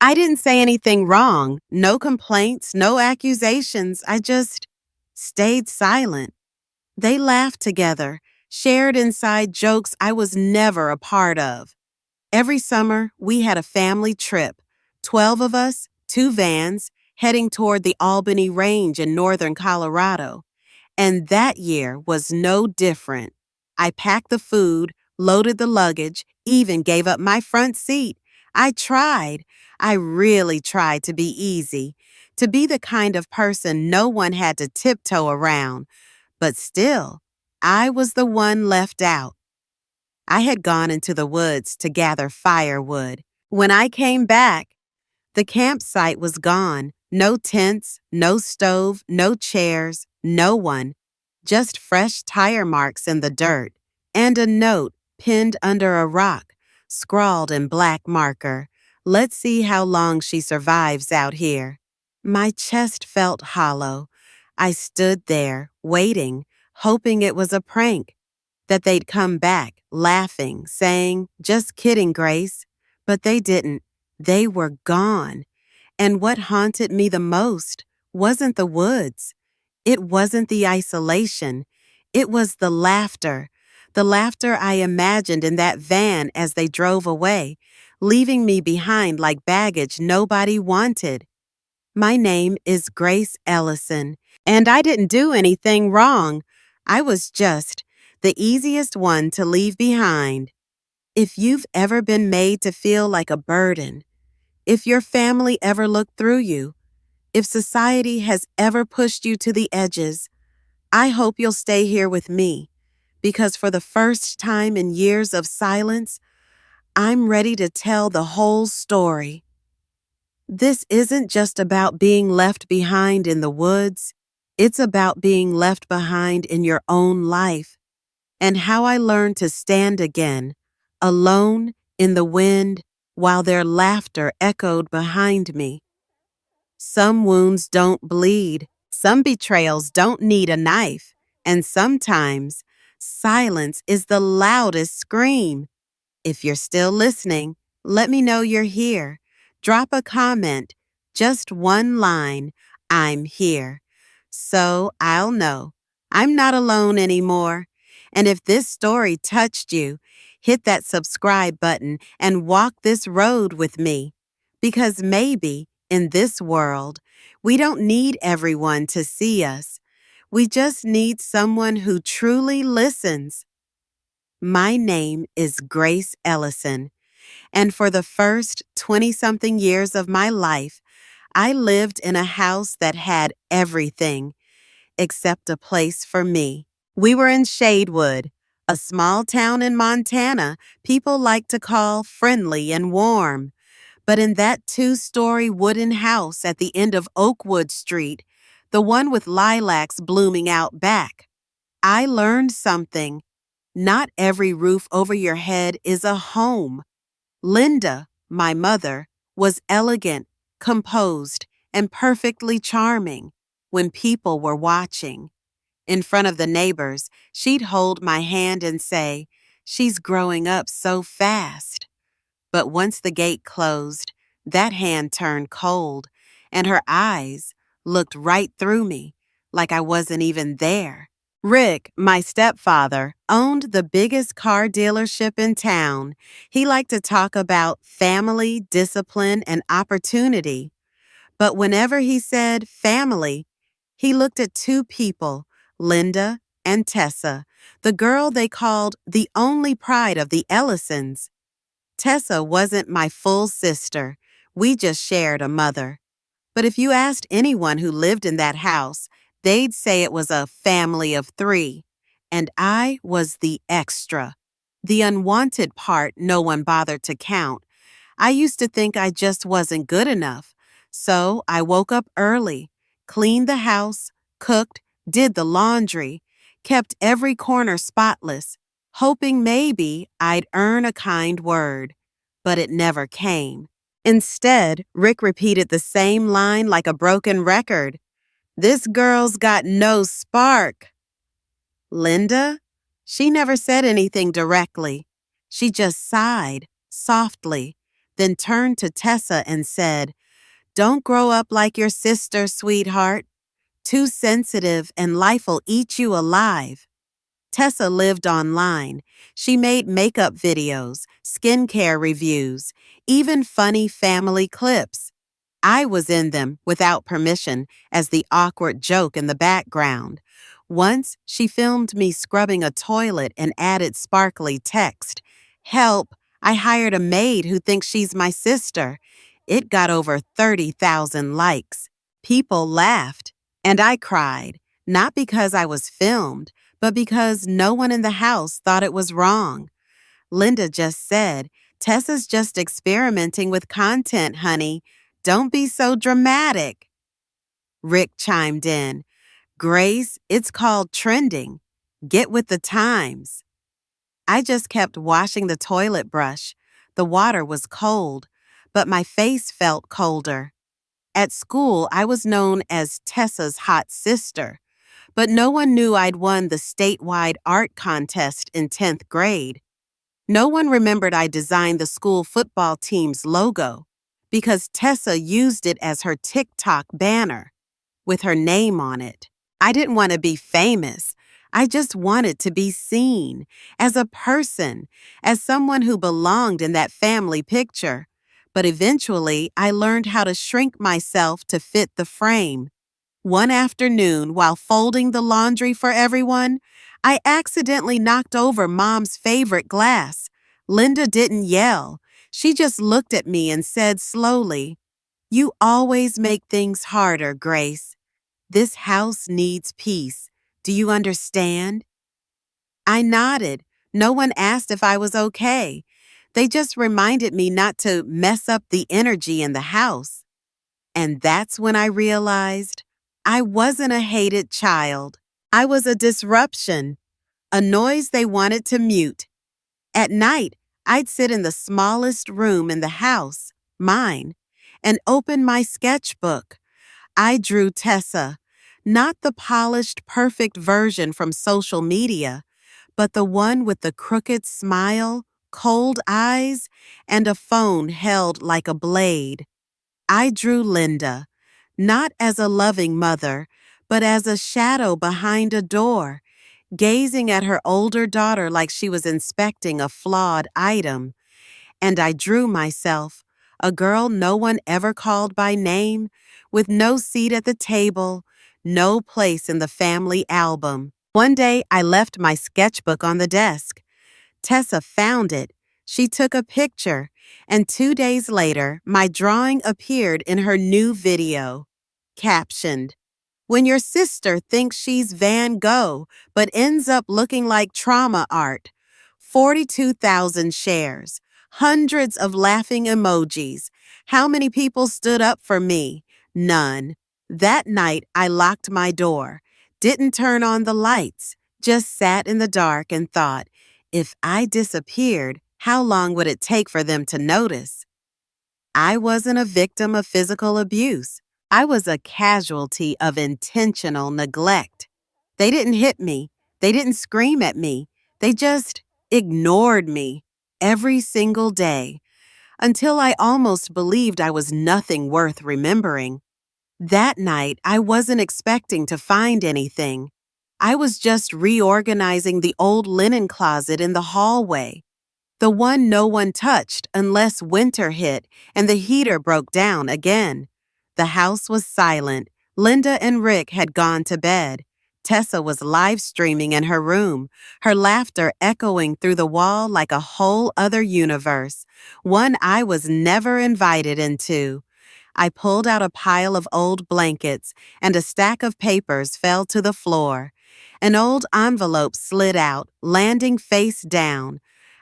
I didn't say anything wrong. No complaints, no accusations. I just stayed silent. They laughed together, shared inside jokes I was never a part of. Every summer, we had a family trip. 12 of us, two vans, heading toward the Albany Range in northern Colorado. And that year was no different. I packed the food, loaded the luggage, even gave up my front seat. I tried. I really tried to be easy, to be the kind of person no one had to tiptoe around. But still, I was the one left out. I had gone into the woods to gather firewood. When I came back, the campsite was gone. No tents, no stove, no chairs, no one. Just fresh tire marks in the dirt. And a note pinned under a rock, scrawled in black marker. Let's see how long she survives out here. My chest felt hollow. I stood there, waiting, hoping it was a prank, that they'd come back, laughing, saying, "Just kidding, Grace." But they didn't. They were gone. And what haunted me the most wasn't the woods. It wasn't the isolation. It was the laughter I imagined in that van as they drove away, leaving me behind like baggage nobody wanted. My name is Grace Ellison, and I didn't do anything wrong. I was just the easiest one to leave behind. If you've ever been made to feel like a burden, if your family ever looked through you, if society has ever pushed you to the edges, I hope you'll stay here with me, because for the first time in years of silence, I'm ready to tell the whole story. This isn't just about being left behind in the woods. It's about being left behind in your own life, and how I learned to stand again, alone in the wind, while their laughter echoed behind me. Some wounds don't bleed, some betrayals don't need a knife, and sometimes silence is the loudest scream. If you're still listening, let me know you're here. Drop a comment, just one line, "I'm here." So I'll know I'm not alone anymore. And if this story touched you, hit that subscribe button and walk this road with me. Because maybe in this world, we don't need everyone to see us. We just need someone who truly listens. My name is Grace Ellison, and for the first 20-something years of my life, I lived in a house that had everything except a place for me. We were in Shadewood, a small town in Montana people like to call friendly and warm. But in that two-story wooden house at the end of Oakwood Street, the one with lilacs blooming out back, I learned something. Not every roof over your head is a home. Linda, my mother, was elegant, composed, and perfectly charming when people were watching. In front of the neighbors, she'd hold my hand and say, "She's growing up so fast." But once the gate closed, that hand turned cold, and her eyes looked right through me, like I wasn't even there. Rick, my stepfather, owned the biggest car dealership in town. He liked to talk about family, discipline, and opportunity. But whenever he said family, he looked at two people, Linda and Tessa, the girl they called the only pride of the Ellisons. Tessa wasn't my full sister. We just shared a mother. But if you asked anyone who lived in that house, they'd say it was a family of three. And I was the extra, the unwanted part no one bothered to count. I used to think I just wasn't good enough. So I woke up early, cleaned the house, cooked, did the laundry, kept every corner spotless, hoping maybe I'd earn a kind word. But it never came. Instead, Rick repeated the same line like a broken record. "This girl's got no spark." Linda? She never said anything directly. She just sighed, softly, then turned to Tessa and said, "Don't grow up like your sister, sweetheart. Too sensitive and life'll eat you alive." Tessa lived online. She made makeup videos, skincare reviews, even funny family clips. I was in them without permission as the awkward joke in the background. Once, she filmed me scrubbing a toilet and added sparkly text, "Help, I hired a maid who thinks she's my sister." It got over 30,000 likes. People laughed, and I cried, not because I was filmed, but because no one in the house thought it was wrong. Linda just said, "Tessa's just experimenting with content, honey. Don't be so dramatic." Rick chimed in, "Grace, it's called trending. Get with the times." I just kept washing the toilet brush. The water was cold, but my face felt colder. At school, I was known as Tessa's hot sister, but no one knew I'd won the statewide art contest in 10th grade. No one remembered I designed the school football team's logo because Tessa used it as her TikTok banner with her name on it. I didn't want to be famous. I just wanted to be seen as a person, as someone who belonged in that family picture. But eventually, I learned how to shrink myself to fit the frame. One afternoon, while folding the laundry for everyone, I accidentally knocked over Mom's favorite glass. Linda didn't yell. She just looked at me and said slowly, "You always make things harder, Grace. This house needs peace. Do you understand?" I nodded. No one asked if I was okay. They just reminded me not to mess up the energy in the house. And that's when I realized I wasn't a hated child. I was a disruption, a noise they wanted to mute. At night, I'd sit in the smallest room in the house, mine, and open my sketchbook. I drew Tessa, not the polished, perfect version from social media, but the one with the crooked smile, cold eyes, and a phone held like a blade. I drew Linda, not as a loving mother, but as a shadow behind a door, gazing at her older daughter like she was inspecting a flawed item. And I drew myself, a girl no one ever called by name, with no seat at the table, no place in the family album. One day, I left my sketchbook on the desk. Tessa found it. She took a picture, and 2 days later, my drawing appeared in her new video. Captioned, "When your sister thinks she's Van Gogh, but ends up looking like trauma art." 42,000 shares, hundreds of laughing emojis. How many people stood up for me? None. That night, I locked my door, didn't turn on the lights, just sat in the dark and thought, if I disappeared, how long would it take for them to notice? I wasn't a victim of physical abuse. I was a casualty of intentional neglect. They didn't hit me. They didn't scream at me. They just ignored me every single day until I almost believed I was nothing worth remembering. That night, I wasn't expecting to find anything. I was just reorganizing the old linen closet in the hallway, the one no one touched unless winter hit and the heater broke down again. The house was silent. Linda and Rick had gone to bed. Tessa was live streaming in her room, her laughter echoing through the wall like a whole other universe, one I was never invited into. I pulled out a pile of old blankets, and a stack of papers fell to the floor. An old envelope slid out, landing face down.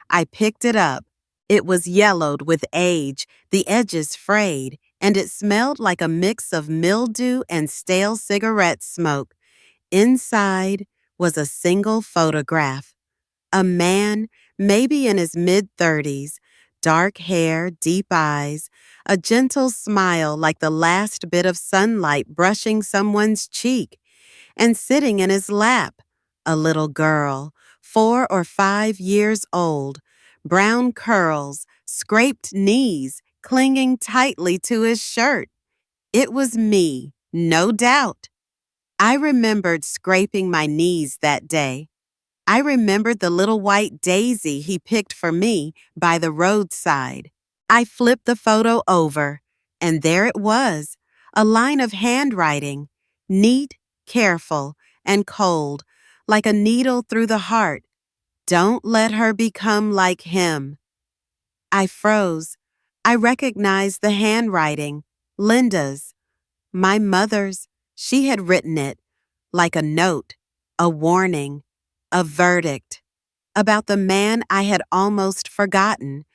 I picked it up. It was yellowed with age, the edges frayed, and it smelled like a mix of mildew and stale cigarette smoke. Inside was a single photograph. A man, maybe in his mid-30s, dark hair, deep eyes, a gentle smile like the last bit of sunlight brushing someone's cheek, and sitting in his lap, a little girl, 4 or 5 years old, brown curls, scraped knees clinging tightly to his shirt. It was me, no doubt. I remembered scraping my knees that day. I remembered the little white daisy he picked for me by the roadside. I flipped the photo over, and there it was, a line of handwriting, neat, careful, and cold, like a needle through the heart. Don't let her become like him. I froze. I recognized the handwriting, Linda's, my mother's. She had written it, like a note, a warning, a verdict, about the man I had almost forgotten,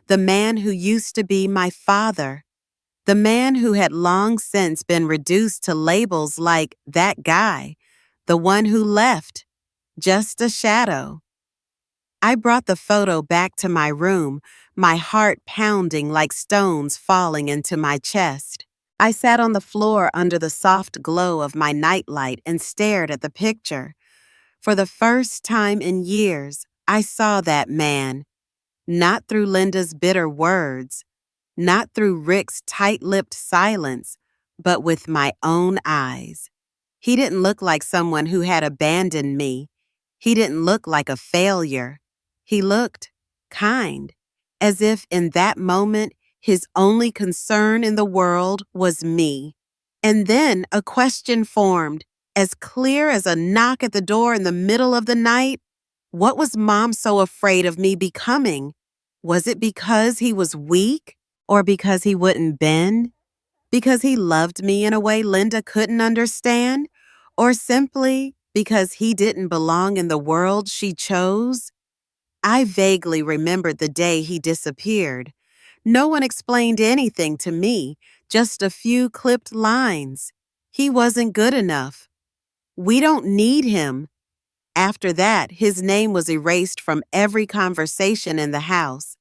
the man who used to be my father, the man who had long since been reduced to labels like that guy, the one who left, just a shadow. I brought the photo back to my room, my heart pounding like stones falling into my chest. I sat on the floor under the soft glow of my nightlight and stared at the picture. For the first time in years, I saw that man, not through Linda's bitter words, not through Rick's tight-lipped silence, but with my own eyes. He didn't look like someone who had abandoned me. He didn't look like a failure. He looked kind, as if in that moment his only concern in the world was me. And then a question formed, as clear as a knock at the door in the middle of the night. What was Mom so afraid of me becoming? Was it because he was weak? Or because he wouldn't bend? Because he loved me in a way Linda couldn't understand? Or simply because he didn't belong in the world she chose? I vaguely remembered the day he disappeared. No one explained anything to me, just a few clipped lines. He wasn't good enough. We don't need him. After that, his name was erased from every conversation in the house.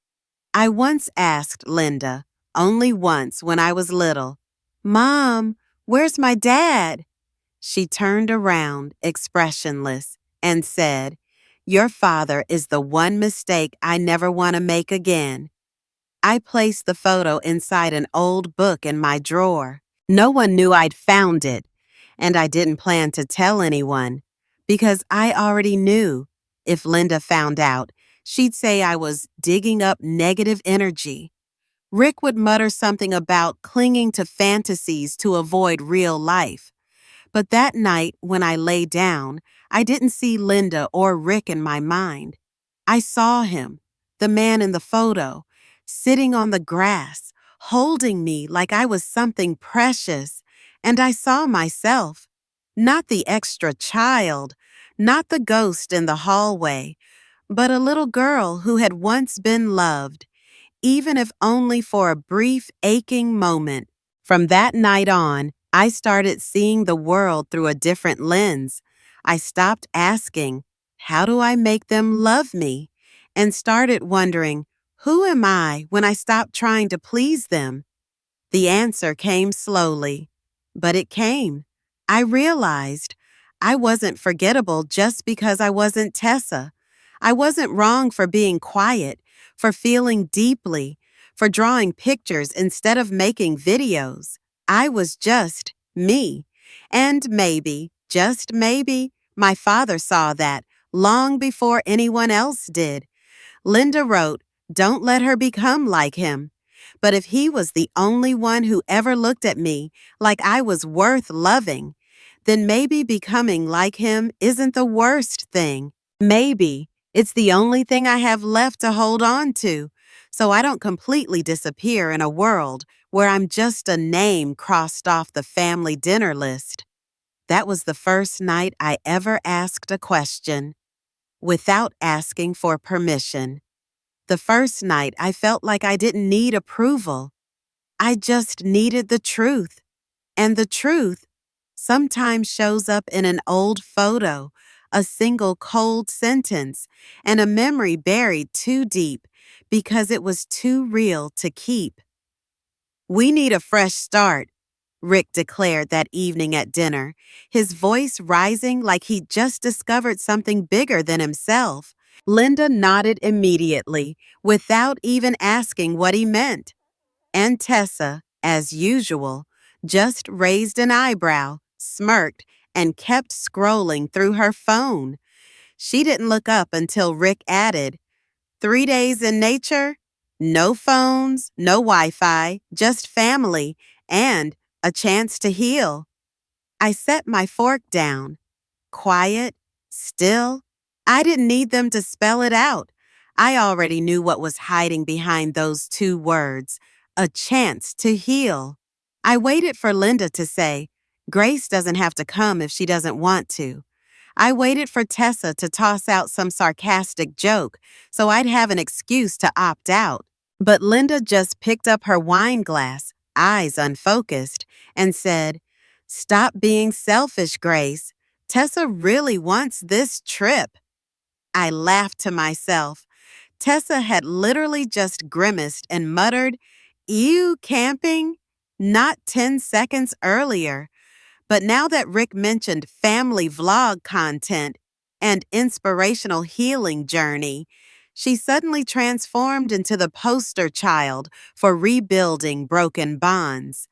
I once asked Linda, only once when I was little, "Mom, where's my dad?" She turned around, expressionless, and said, "Your father is the one mistake I never want to make again." I placed the photo inside an old book in my drawer. No one knew I'd found it, and I didn't plan to tell anyone, because I already knew if Linda found out, she'd say I was digging up negative energy. Rick would mutter something about clinging to fantasies to avoid real life. But that night, when I lay down, I didn't see Linda or Rick in my mind. I saw him, the man in the photo, sitting on the grass, holding me like I was something precious. And I saw myself, not the extra child, not the ghost in the hallway, but a little girl who had once been loved, even if only for a brief, aching moment. From that night on, I started seeing the world through a different lens. I stopped asking, "How do I make them love me?" and started wondering, "Who am I when I stop trying to please them?" The answer came slowly, but it came. I realized I wasn't forgettable just because I wasn't Tessa. I wasn't wrong for being quiet, for feeling deeply, for drawing pictures instead of making videos. I was just me. And maybe, just maybe, my father saw that long before anyone else did. Linda wrote, "Don't let her become like him." But if he was the only one who ever looked at me like I was worth loving, then maybe becoming like him isn't the worst thing. Maybe it's the only thing I have left to hold on to, so I don't completely disappear in a world where I'm just a name crossed off the family dinner list. That was the first night I ever asked a question without asking for permission. The first night I felt like I didn't need approval. I just needed the truth. And the truth sometimes shows up in an old photo, a single cold sentence, and a memory buried too deep because it was too real to keep. "We need a fresh start," Rick declared that evening at dinner, his voice rising like he'd just discovered something bigger than himself. Linda nodded immediately, without even asking what he meant. And Tessa, as usual, just raised an eyebrow, smirked, and kept scrolling through her phone. She didn't look up until Rick added, 3 days in nature? No phones, no Wi-Fi, just family, and a chance to heal. I set my fork down. Quiet, still. I didn't need them to spell it out. I already knew what was hiding behind those 2 words, a chance to heal. I waited for Linda to say, Grace doesn't have to come if she doesn't want to. I waited for Tessa to toss out some sarcastic joke so I'd have an excuse to opt out. But Linda just picked up her wine glass, eyes unfocused, and said, Stop being selfish, Grace. Tessa really wants this trip. I laughed to myself. Tessa had literally just grimaced and muttered, Ew, camping? Not 10 seconds earlier. But now that Rick mentioned family vlog content and inspirational healing journey, she suddenly transformed into the poster child for rebuilding broken bonds.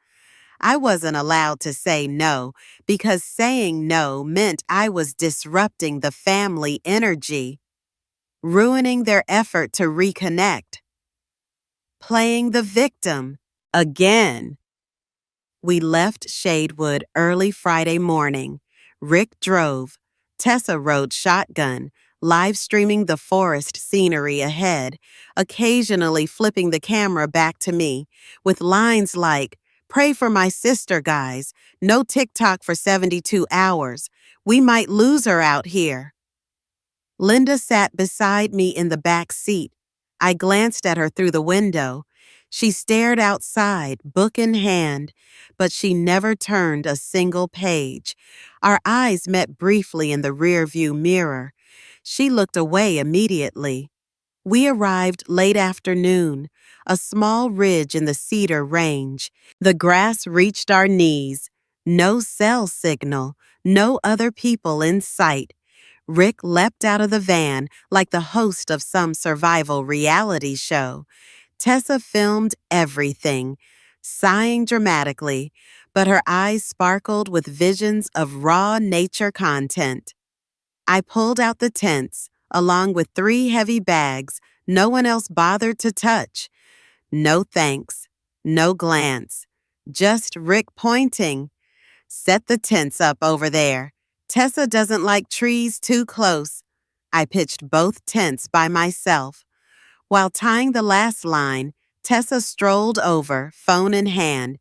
I wasn't allowed to say no because saying no meant I was disrupting the family energy, ruining their effort to reconnect, playing the victim again. We left Shadewood early Friday morning. Rick drove. Tessa rode shotgun, live streaming the forest scenery ahead, occasionally flipping the camera back to me, with lines like, Pray for my sister, guys. No TikTok for 72 hours. We might lose her out here. Linda sat beside me in the back seat. I glanced at her through the window. She stared outside, book in hand, but she never turned a single page. Our eyes met briefly in the rearview mirror. She looked away immediately. We arrived late afternoon, a small ridge in the Cedar Range. The grass reached our knees. No cell signal, no other people in sight. Rick leapt out of the van like the host of some survival reality show. Tessa filmed everything, sighing dramatically, but her eyes sparkled with visions of raw nature content. I pulled out the tents, along with 3 heavy bags no one else bothered to touch. No thanks, no glance, just Rick pointing. Set the tents up over there. Tessa doesn't like trees too close. I pitched both tents by myself. While tying the last line, Tessa strolled over, phone in hand.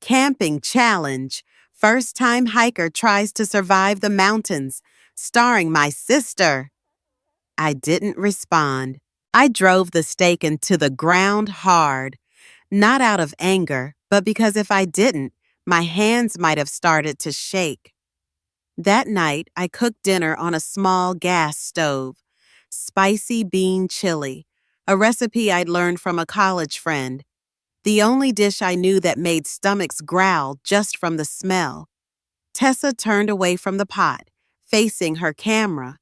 Camping challenge. First-time hiker tries to survive the mountains, starring my sister. I didn't respond. I drove the stake into the ground hard, not out of anger, but because if I didn't, my hands might have started to shake. That night, I cooked dinner on a small gas stove. Spicy bean chili, a recipe I'd learned from a college friend. The only dish I knew that made stomachs growl just from the smell. Tessa turned away from the pot, facing her camera.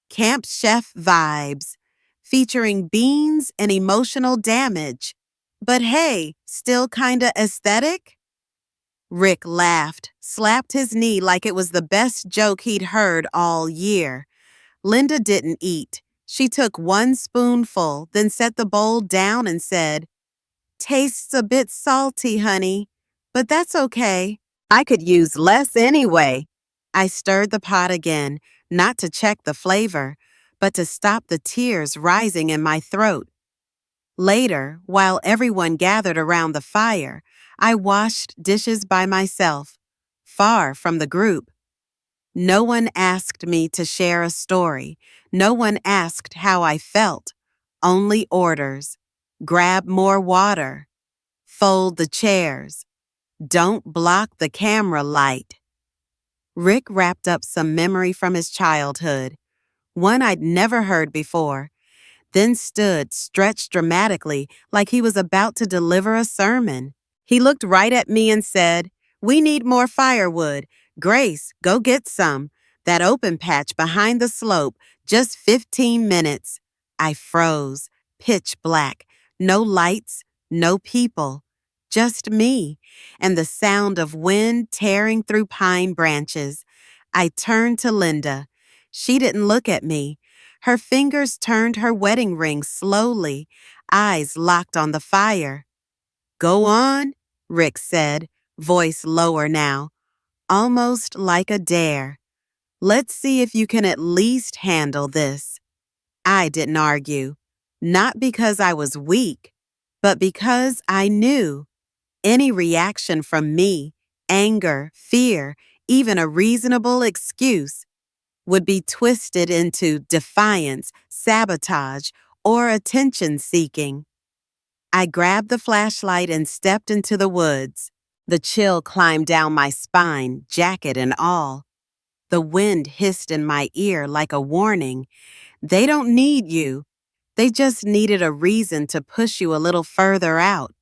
Camp Chef vibes, featuring beans and emotional damage. But hey, still kinda aesthetic? Rick laughed, slapped his knee like it was the best joke he'd heard all year. Linda didn't eat. She took 1 spoonful, then set the bowl down and said, Tastes a bit salty, honey, but that's okay. I could use less anyway. I stirred the pot again, not to check the flavor, but to stop the tears rising in my throat. Later, while everyone gathered around the fire, I washed dishes by myself, far from the group. No one asked me to share a story. No one asked how I felt. Only orders. Grab more water. Fold the chairs. Don't block the camera light. Rick wrapped up some memory from his childhood, one I'd never heard before, then stood stretched dramatically like he was about to deliver a sermon. He looked right at me and said, We need more firewood. Grace, go get some. That open patch behind the slope, just 15 minutes. I froze, pitch black, no lights, no people, just me, and the sound of wind tearing through pine branches. I turned to Linda. She didn't look at me. Her fingers turned her wedding ring slowly, eyes locked on the fire. Go on, Rick said, voice lower now, almost like a dare. Let's see if you can at least handle this. I didn't argue, not because I was weak, but because I knew any reaction from me, anger, fear, even a reasonable excuse, would be twisted into defiance, sabotage, or attention seeking. I grabbed the flashlight and stepped into the woods. The chill climbed down my spine, jacket and all. The wind hissed in my ear like a warning. They don't need you. They just needed a reason to push you a little further out.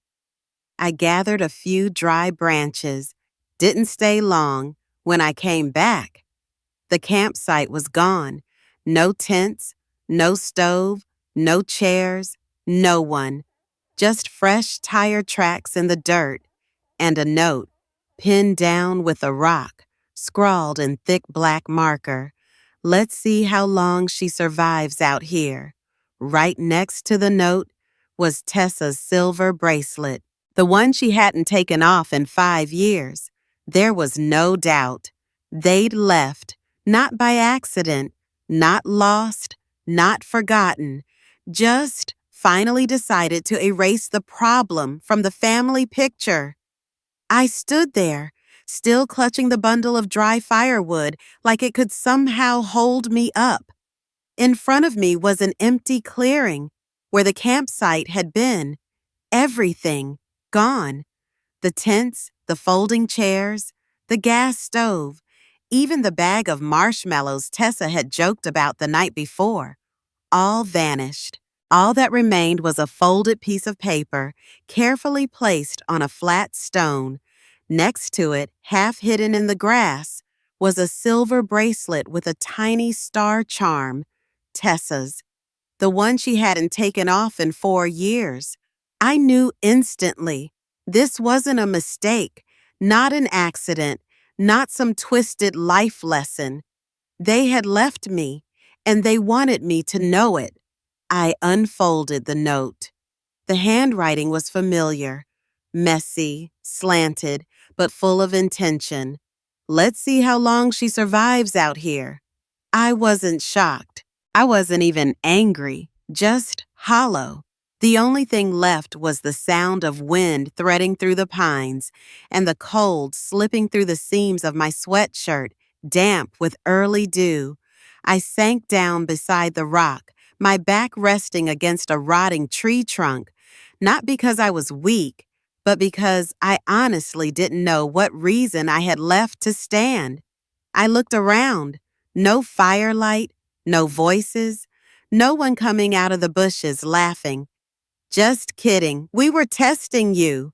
I gathered a few dry branches. Didn't stay long. When I came back, the campsite was gone. No tents, no stove, no chairs, no one. Just fresh tire tracks in the dirt and a note, pinned down with a rock, scrawled in thick black marker. Let's see how long she survives out here. Right next to the note was Tessa's silver bracelet, the one she hadn't taken off in 5 years. There was no doubt. They'd left, not by accident, not lost, not forgotten, just finally decided to erase the problem from the family picture. I stood there, still clutching the bundle of dry firewood like it could somehow hold me up. In front of me was an empty clearing where the campsite had been. Everything gone. The tents, the folding chairs, the gas stove, even the bag of marshmallows Tessa had joked about the night before. All vanished. All that remained was a folded piece of paper, carefully placed on a flat stone. Next to it, half hidden in the grass, was a silver bracelet with a tiny star charm, Tessa's, the one she hadn't taken off in 4 years. I knew instantly this wasn't a mistake, not an accident, not some twisted life lesson. They had left me, and they wanted me to know it. I unfolded the note. The handwriting was familiar, messy, slanted, but full of intention. Let's see how long she survives out here. I wasn't shocked. I wasn't even angry, just hollow. The only thing left was the sound of wind threading through the pines and the cold slipping through the seams of my sweatshirt, damp with early dew. I sank down beside the rock, my back resting against a rotting tree trunk, not because I was weak, but because I honestly didn't know what reason I had left to stand. I looked around. No firelight, no voices, no one coming out of the bushes laughing. Just kidding, we were testing you.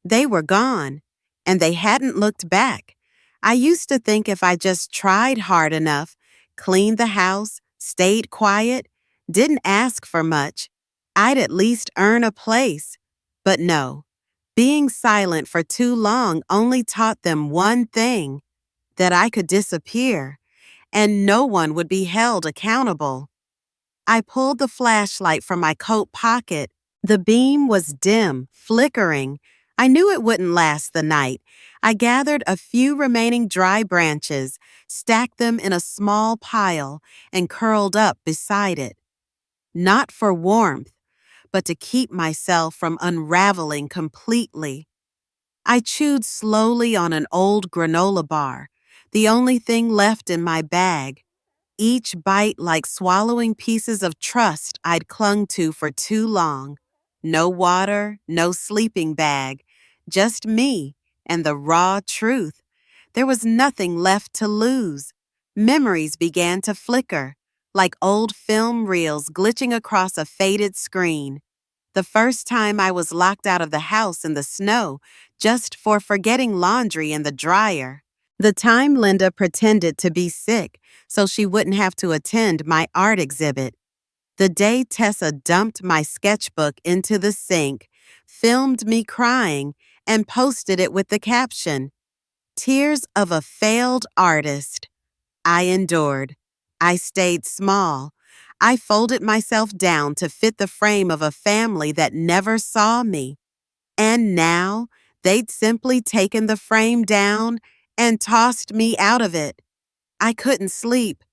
They were gone, and they hadn't looked back. I used to think if I just tried hard enough, cleaned the house, stayed quiet, didn't ask for much, I'd at least earn a place. But no, being silent for too long only taught them one thing, that I could disappear, and no one would be held accountable. I pulled the flashlight from my coat pocket. The beam was dim, flickering. I knew it wouldn't last the night. I gathered a few remaining dry branches, stacked them in a small pile, and curled up beside it. Not for warmth, but to keep myself from unraveling completely. I chewed slowly on an old granola bar, the only thing left in my bag. Each bite like swallowing pieces of trust I'd clung to for too long. No water, no sleeping bag, just me and the raw truth. There was nothing left to lose. Memories began to flicker, like old film reels glitching across a faded screen. The first time I was locked out of the house in the snow just for forgetting laundry in the dryer. The time Linda pretended to be sick so she wouldn't have to attend my art exhibit. The day Tessa dumped my sketchbook into the sink, filmed me crying, and posted it with the caption, "Tears of a failed artist." I endured. I stayed small. I folded myself down to fit the frame of a family that never saw me. And now they'd simply taken the frame down and tossed me out of it. I couldn't sleep,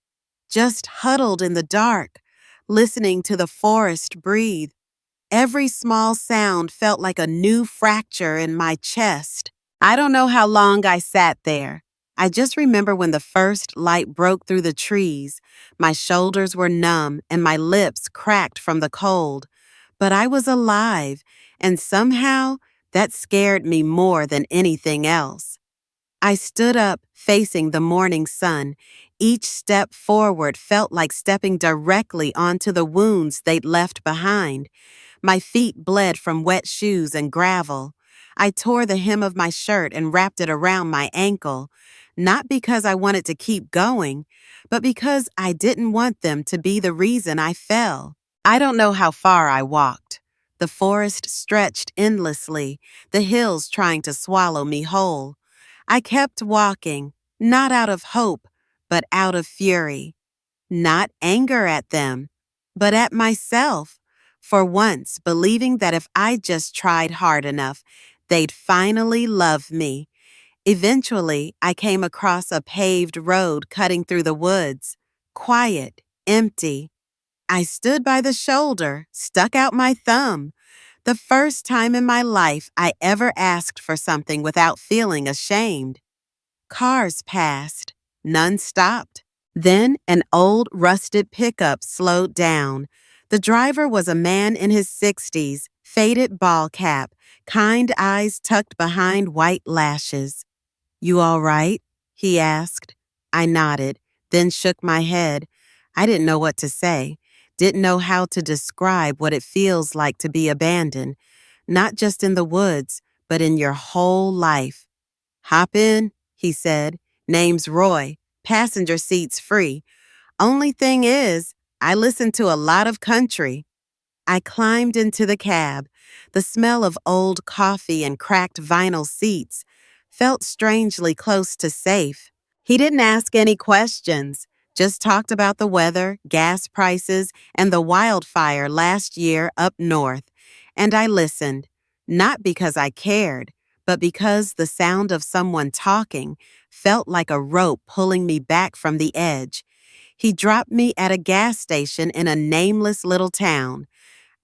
just huddled in the dark, listening to the forest breathe. Every small sound felt like a new fracture in my chest. I don't know how long I sat there. I just remember when the first light broke through the trees. My shoulders were numb and my lips cracked from the cold. But I was alive, and somehow that scared me more than anything else. I stood up, facing the morning sun. Each step forward felt like stepping directly onto the wounds they'd left behind. My feet bled from wet shoes and gravel. I tore the hem of my shirt and wrapped it around my ankle, not because I wanted to keep going, but because I didn't want them to be the reason I fell. I don't know how far I walked. The forest stretched endlessly, the hills trying to swallow me whole. I kept walking, not out of hope, but out of fury. Not anger at them, but at myself, for once believing that if I just tried hard enough, they'd finally love me. Eventually, I came across a paved road cutting through the woods, quiet, empty. I stood by the shoulder, stuck out my thumb. The first time in my life I ever asked for something without feeling ashamed. Cars passed. None stopped. Then an old rusted pickup slowed down. The driver was a man in his 60s, faded ball cap, kind eyes tucked behind white lashes. "You all right?" he asked. I nodded, then shook my head. I didn't know what to say, didn't know how to describe what it feels like to be abandoned, not just in the woods, but in your whole life. "Hop in," he said. "Name's Roy. Passenger seat's free. Only thing is, I listen to a lot of country." I climbed into the cab. The smell of old coffee and cracked vinyl seats felt strangely close to safe. He didn't ask any questions, just talked about the weather, gas prices, and the wildfire last year up north. And I listened, not because I cared, but because the sound of someone talking felt like a rope pulling me back from the edge. He dropped me at a gas station in a nameless little town.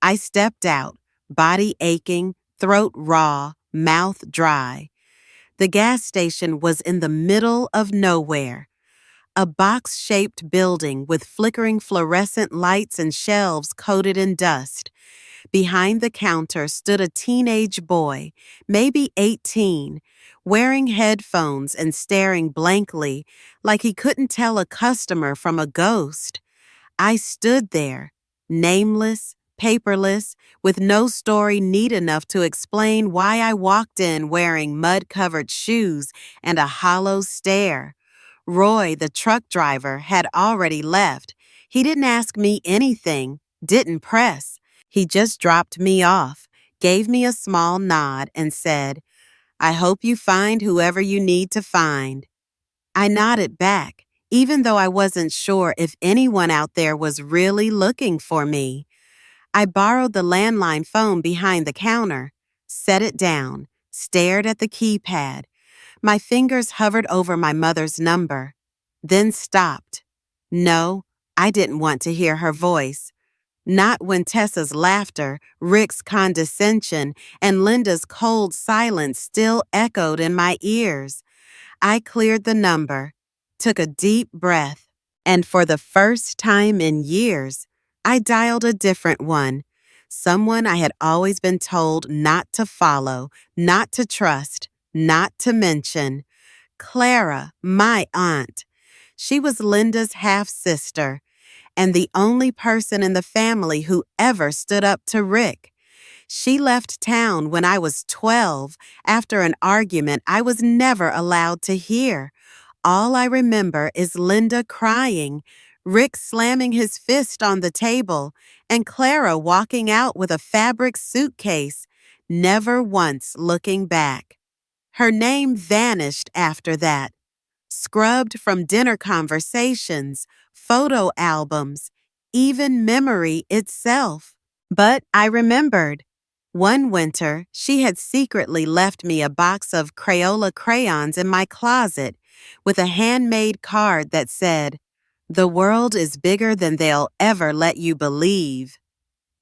I stepped out, body aching, throat raw, mouth dry. The gas station was in the middle of nowhere. A box-shaped building with flickering fluorescent lights and shelves coated in dust. Behind the counter stood a teenage boy, maybe 18, wearing headphones and staring blankly like he couldn't tell a customer from a ghost. I stood there, nameless, paperless, with no story neat enough to explain why I walked in wearing mud-covered shoes and a hollow stare. Roy, the truck driver, had already left. He didn't ask me anything, didn't press. He just dropped me off, gave me a small nod, and said, "I hope you find whoever you need to find." I nodded back, even though I wasn't sure if anyone out there was really looking for me. I borrowed the landline phone behind the counter, set it down, stared at the keypad. My fingers hovered over my mother's number, then stopped. No, I didn't want to hear her voice. Not when Tessa's laughter, Rick's condescension, and Linda's cold silence still echoed in my ears. I cleared the number, took a deep breath, and for the first time in years, I dialed a different one. Someone I had always been told not to follow, not to trust, not to mention. Clara, my aunt. She was Linda's half-sister, and the only person in the family who ever stood up to Rick. She left town when I was 12 after an argument I was never allowed to hear. All I remember is Linda crying, Rick slamming his fist on the table, and Clara walking out with a fabric suitcase, never once looking back. Her name vanished after that, scrubbed from dinner conversations, photo albums, even memory itself. But I remembered. One winter, she had secretly left me a box of Crayola crayons in my closet with a handmade card that said, "The world is bigger than they'll ever let you believe."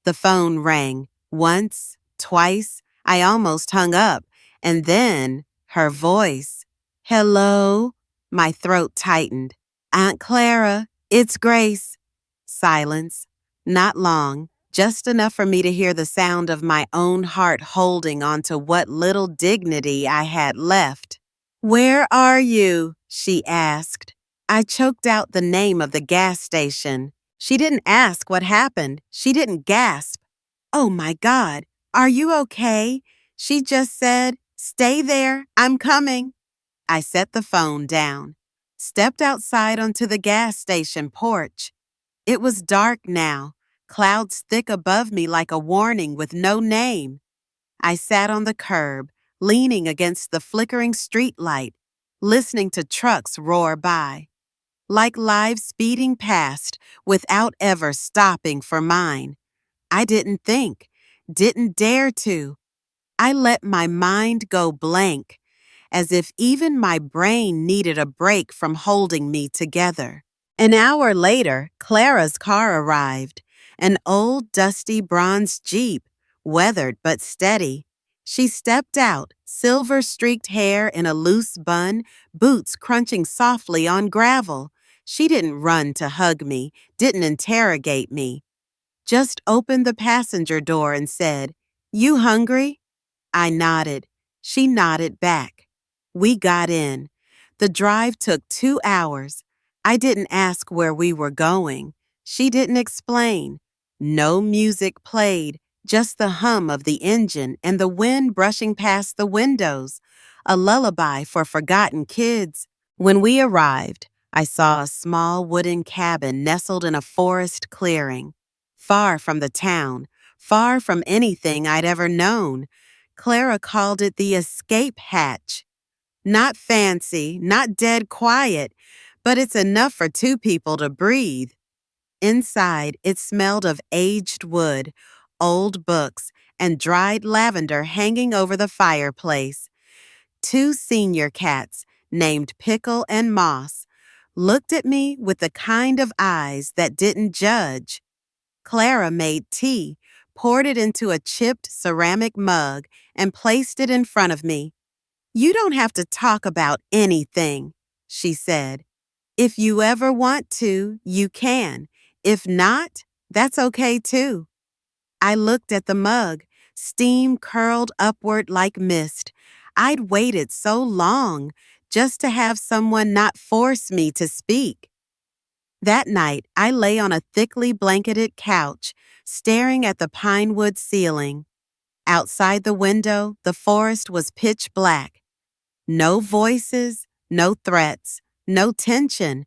The phone rang. Once, twice, I almost hung up. And then, her voice. "Hello?" My throat tightened. "Aunt Clara, it's Grace." Silence. Not long, just enough for me to hear the sound of my own heart holding onto what little dignity I had left. "Where are you?" she asked. I choked out the name of the gas station. She didn't ask what happened. She didn't gasp. "Oh my God, are you okay?" She just said, "Stay there, I'm coming." I set the phone down, stepped outside onto the gas station porch. It was dark now, clouds thick above me like a warning with no name. I sat on the curb, leaning against the flickering streetlight, listening to trucks roar by, like lives speeding past without ever stopping for mine. I didn't think, didn't dare to. I let my mind go blank, as if even my brain needed a break from holding me together. An hour later, Clara's car arrived, an old dusty bronze Jeep, weathered but steady. She stepped out, silver-streaked hair in a loose bun, boots crunching softly on gravel. She didn't run to hug me, didn't interrogate me. Just opened the passenger door and said, "You hungry?" I nodded. She nodded back. We got in. The drive took 2 hours. I didn't ask where we were going. She didn't explain. No music played, just the hum of the engine and the wind brushing past the windows, a lullaby for forgotten kids. When we arrived, I saw a small wooden cabin nestled in a forest clearing, far from the town, far from anything I'd ever known. Clara called it the escape hatch. Not fancy, not dead quiet, but it's enough for two people to breathe. Inside, it smelled of aged wood, old books, and dried lavender hanging over the fireplace. Two senior cats, named Pickle and Moss, looked at me with the kind of eyes that didn't judge. Clara made tea, poured it into a chipped ceramic mug, and placed it in front of me. "You don't have to talk about anything," she said. "If you ever want to, you can. If not, that's okay too." I looked at the mug, steam curled upward like mist. I'd waited so long just to have someone not force me to speak. That night, I lay on a thickly blanketed couch, staring at the pine wood ceiling. Outside the window, the forest was pitch black. No voices, no threats, no tension,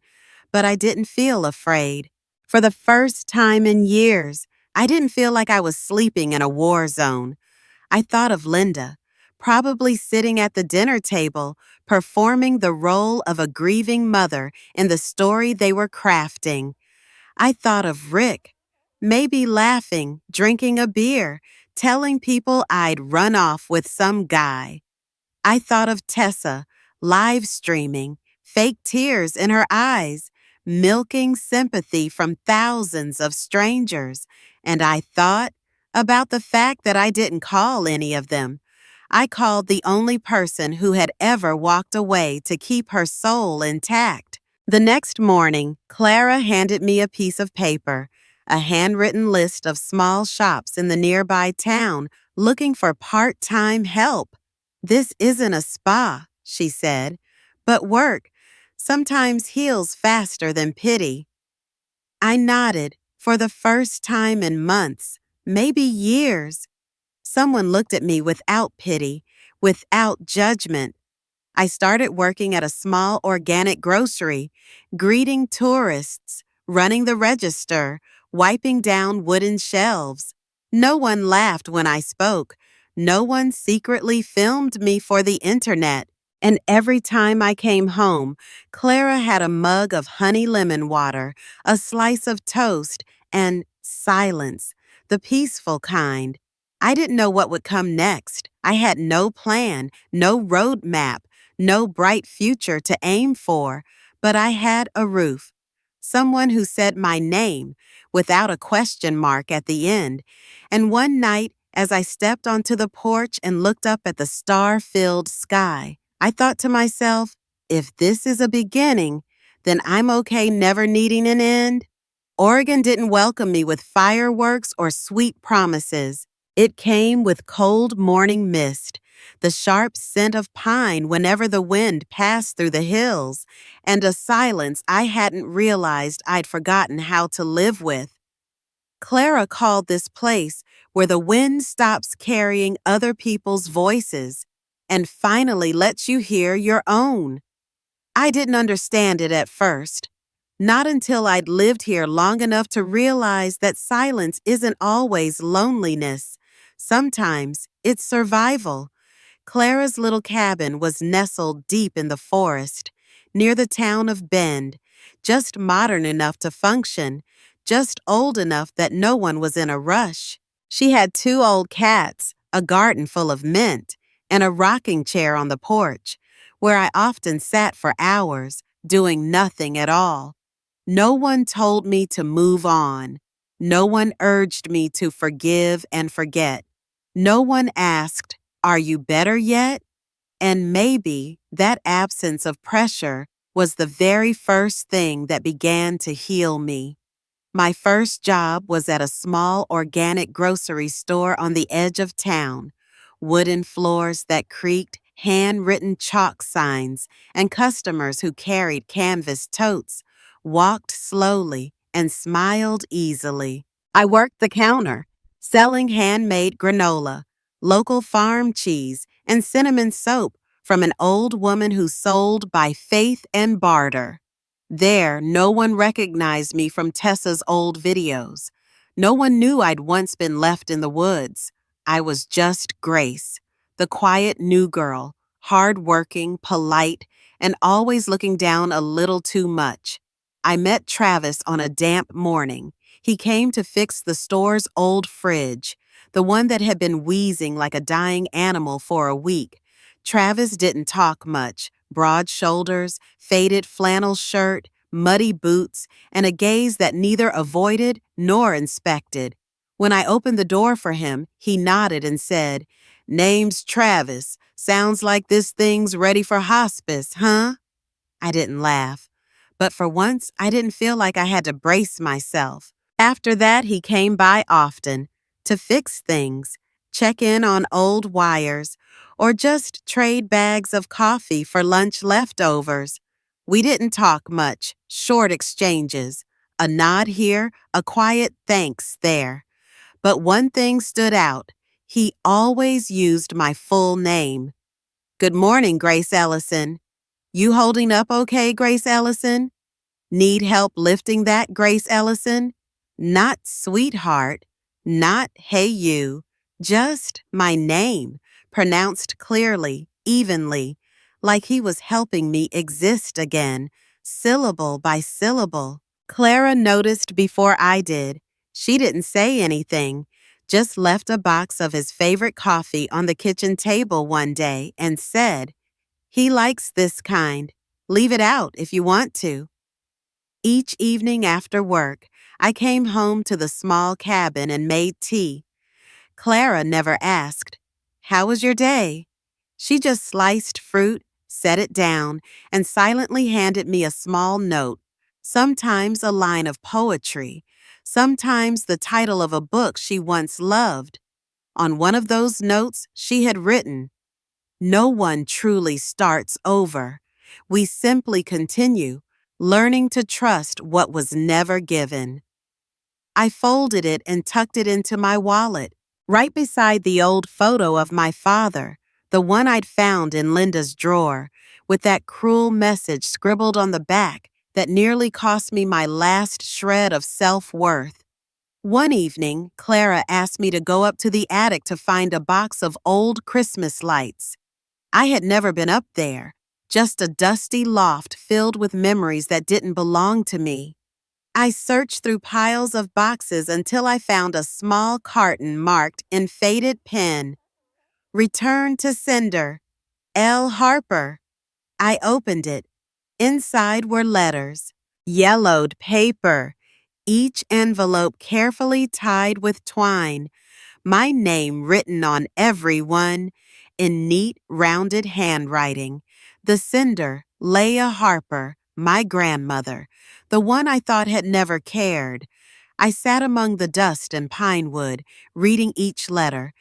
but I didn't feel afraid. For the first time in years, I didn't feel like I was sleeping in a war zone. I thought of Linda, probably sitting at the dinner table, performing the role of a grieving mother in the story they were crafting. I thought of Rick, maybe laughing, drinking a beer, telling people I'd run off with some guy. I thought of Tessa, live streaming, fake tears in her eyes, milking sympathy from thousands of strangers. And I thought about the fact that I didn't call any of them. I called the only person who had ever walked away to keep her soul intact. The next morning, Clara handed me a piece of paper, a handwritten list of small shops in the nearby town looking for part-time help. "This isn't a spa," she said, "but work sometimes heals faster than pity." I nodded for the first time in months, maybe years. Someone looked at me without pity, without judgment. I started working at a small organic grocery, greeting tourists, running the register, wiping down wooden shelves. No one laughed when I spoke. No one secretly filmed me for the internet. And every time I came home, Clara had a mug of honey lemon water, a slice of toast, and silence, the peaceful kind. I didn't know what would come next. I had no plan, no road map, no bright future to aim for, but I had a roof. Someone who said my name without a question mark at the end. And one night, as I stepped onto the porch and looked up at the star-filled sky, I thought to myself, if this is a beginning, then I'm okay never needing an end. Oregon didn't welcome me with fireworks or sweet promises. It came with cold morning mist, the sharp scent of pine whenever the wind passed through the hills, and a silence I hadn't realized I'd forgotten how to live with. Clara called this place where the wind stops carrying other people's voices and finally lets you hear your own. I didn't understand it at first. Not until I'd lived here long enough to realize that silence isn't always loneliness. Sometimes it's survival. Clara's little cabin was nestled deep in the forest, near the town of Bend, just modern enough to function, just old enough that no one was in a rush. She had 2 old cats, a garden full of mint, and a rocking chair on the porch, where I often sat for hours, doing nothing at all. No one told me to move on. No one urged me to forgive and forget. No one asked, "Are you better yet?" And maybe that absence of pressure was the very first thing that began to heal me. My first job was at a small organic grocery store on the edge of town. Wooden floors that creaked, handwritten chalk signs, and customers who carried canvas totes, walked slowly, and smiled easily. I worked the counter, selling handmade granola, local farm cheese, and cinnamon soap from an old woman who sold by faith and barter. There, no one recognized me from Tessa's old videos. No one knew I'd once been left in the woods. I was just Grace, the quiet new girl, hard-working, polite, and always looking down a little too much. I met Travis on a damp morning. He came to fix the store's old fridge, the one that had been wheezing like a dying animal for a week. Travis didn't talk much. Broad shoulders, faded flannel shirt, muddy boots, and a gaze that neither avoided nor inspected. When I opened the door for him, he nodded and said, "Name's Travis. Sounds like this thing's ready for hospice, huh?" I didn't laugh. But for once, I didn't feel like I had to brace myself. After that, he came by often to fix things, check in on old wires, or just trade bags of coffee for lunch leftovers. We didn't talk much, short exchanges, a nod here, a quiet thanks there. But one thing stood out. He always used my full name. "Good morning, Grace Ellison." "You holding up okay, Grace Ellison?" "Need help lifting that, Grace Ellison?" Not sweetheart, not hey you, just my name, pronounced clearly, evenly, like he was helping me exist again, syllable by syllable. Clara noticed before I did. She didn't say anything, just left a box of his favorite coffee on the kitchen table one day and said, "He likes this kind. Leave it out if you want to." Each evening after work, I came home to the small cabin and made tea. Clara never asked, "How was your day?" She just sliced fruit, set it down, and silently handed me a small note, sometimes a line of poetry, sometimes the title of a book she once loved. On one of those notes, she had written, "No one truly starts over. We simply continue, learning to trust what was never given." I folded it and tucked it into my wallet, right beside the old photo of my father, the one I'd found in Linda's drawer, with that cruel message scribbled on the back that nearly cost me my last shred of self-worth. One evening, Clara asked me to go up to the attic to find a box of old Christmas lights. I had never been up there, just a dusty loft filled with memories that didn't belong to me. I searched through piles of boxes until I found a small carton marked in faded pen, "Return to sender, L. Harper." I opened it. Inside were letters, yellowed paper, each envelope carefully tied with twine, my name written on every one in neat, rounded handwriting. The sender, Leah Harper, my grandmother, the one I thought had never cared. I sat among the dust and pine wood, reading each letter.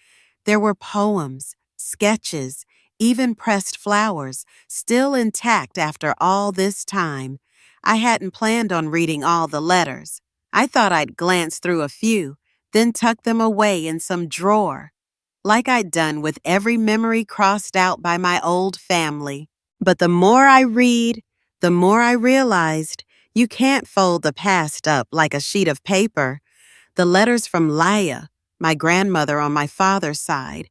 There were poems, sketches, even pressed flowers, still intact after all this time. I hadn't planned on reading all the letters. I thought I'd glance through a few, then tuck them away in some drawer, like I'd done with every memory crossed out by my old family. But the more I read, the more I realized you can't fold the past up like a sheet of paper. The letters from Laya, my grandmother on my father's side,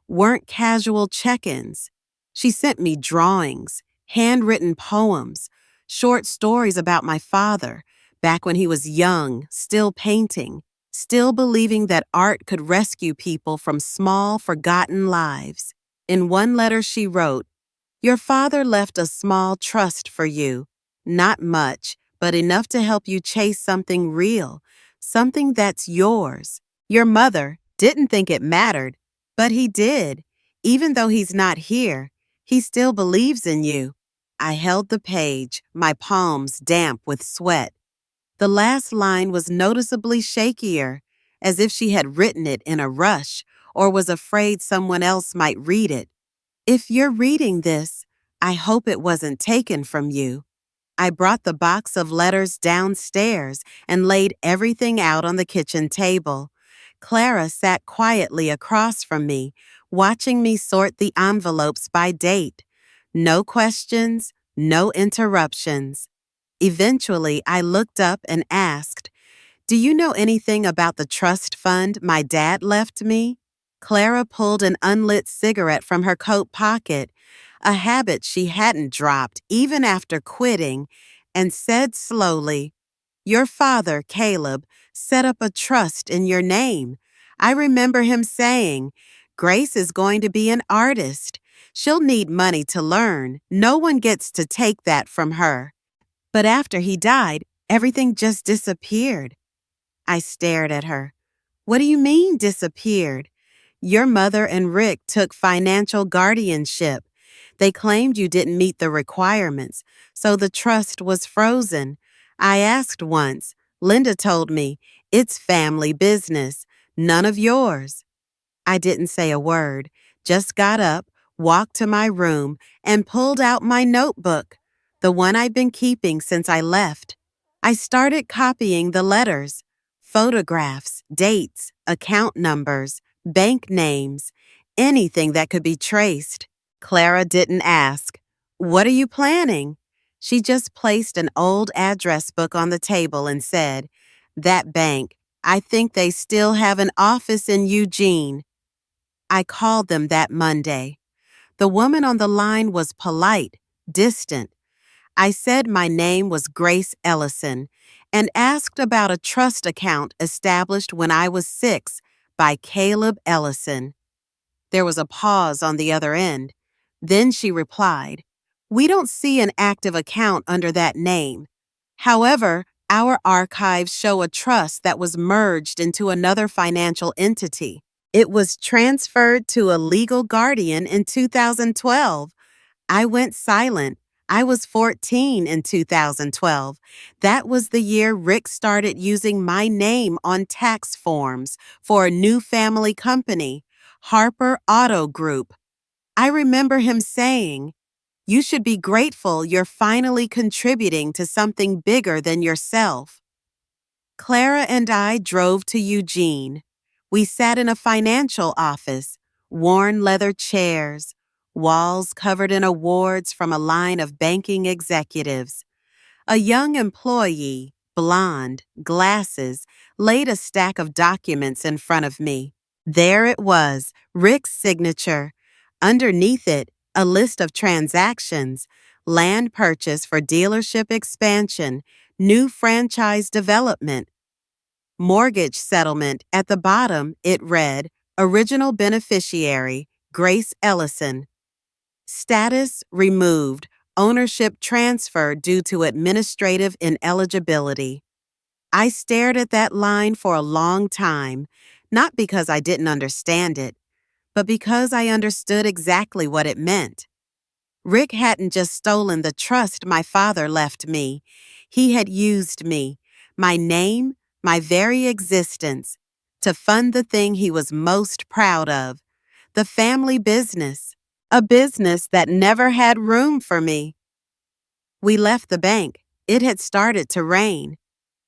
weren't casual check-ins. She sent me drawings, handwritten poems, short stories about my father, back when he was young, still painting, still believing that art could rescue people from small, forgotten lives. In one letter she wrote, "Your father left a small trust for you. Not much, but enough to help you chase something real, something that's yours. Your mother didn't think it mattered, but he did. Even though he's not here, he still believes in you." I held the page, my palms damp with sweat. The last line was noticeably shakier, as if she had written it in a rush or was afraid someone else might read it. "If you're reading this, I hope it wasn't taken from you." I brought the box of letters downstairs and laid everything out on the kitchen table. Clara sat quietly across from me, watching me sort the envelopes by date. No questions, no interruptions. Eventually, I looked up and asked, "Do you know anything about the trust fund my dad left me?" Clara pulled an unlit cigarette from her coat pocket, a habit she hadn't dropped even after quitting, and said slowly, "Your father, Caleb, set up a trust in your name. I remember him saying, 'Grace is going to be an artist. She'll need money to learn. No one gets to take that from her.' But after he died, everything just disappeared." I stared at her. "What do you mean disappeared?" "Your mother and Rick took financial guardianship. They claimed you didn't meet the requirements, so the trust was frozen. I asked once. Linda told me, 'It's family business, none of yours.'" I didn't say a word, just got up, walked to my room, and pulled out my notebook, the one I'd been keeping since I left. I started copying the letters, photographs, dates, account numbers, bank names, anything that could be traced. Clara didn't ask, "What are you planning?" She just placed an old address book on the table and said, "That bank, I think they still have an office in Eugene." I called them that Monday. The woman on the line was polite, distant. I said my name was Grace Ellison and asked about a trust account established when I was 6 by Caleb Ellison. There was a pause on the other end. Then she replied, "We don't see an active account under that name. However, our archives show a trust that was merged into another financial entity. It was transferred to a legal guardian in 2012. I went silent. I was 14 in 2012. That was the year Rick started using my name on tax forms for a new family company, Harper Auto Group. I remember him saying, "You should be grateful you're finally contributing to something bigger than yourself." Clara and I drove to Eugene. We sat in a financial office, worn leather chairs, walls covered in awards from a line of banking executives. A young employee, blonde, glasses, laid a stack of documents in front of me. There it was, Rick's signature. Underneath it, a list of transactions, land purchase for dealership expansion, new franchise development, mortgage settlement. At the bottom, it read, Original beneficiary, Grace Ellison. Status removed. Ownership transferred due to administrative ineligibility. I stared at that line for a long time, not because I didn't understand it, but because I understood exactly what it meant. Rick hadn't just stolen the trust my father left me. He had used me, my name, my very existence, to fund the thing he was most proud of, the family business, a business that never had room for me. We left the bank. It had started to rain.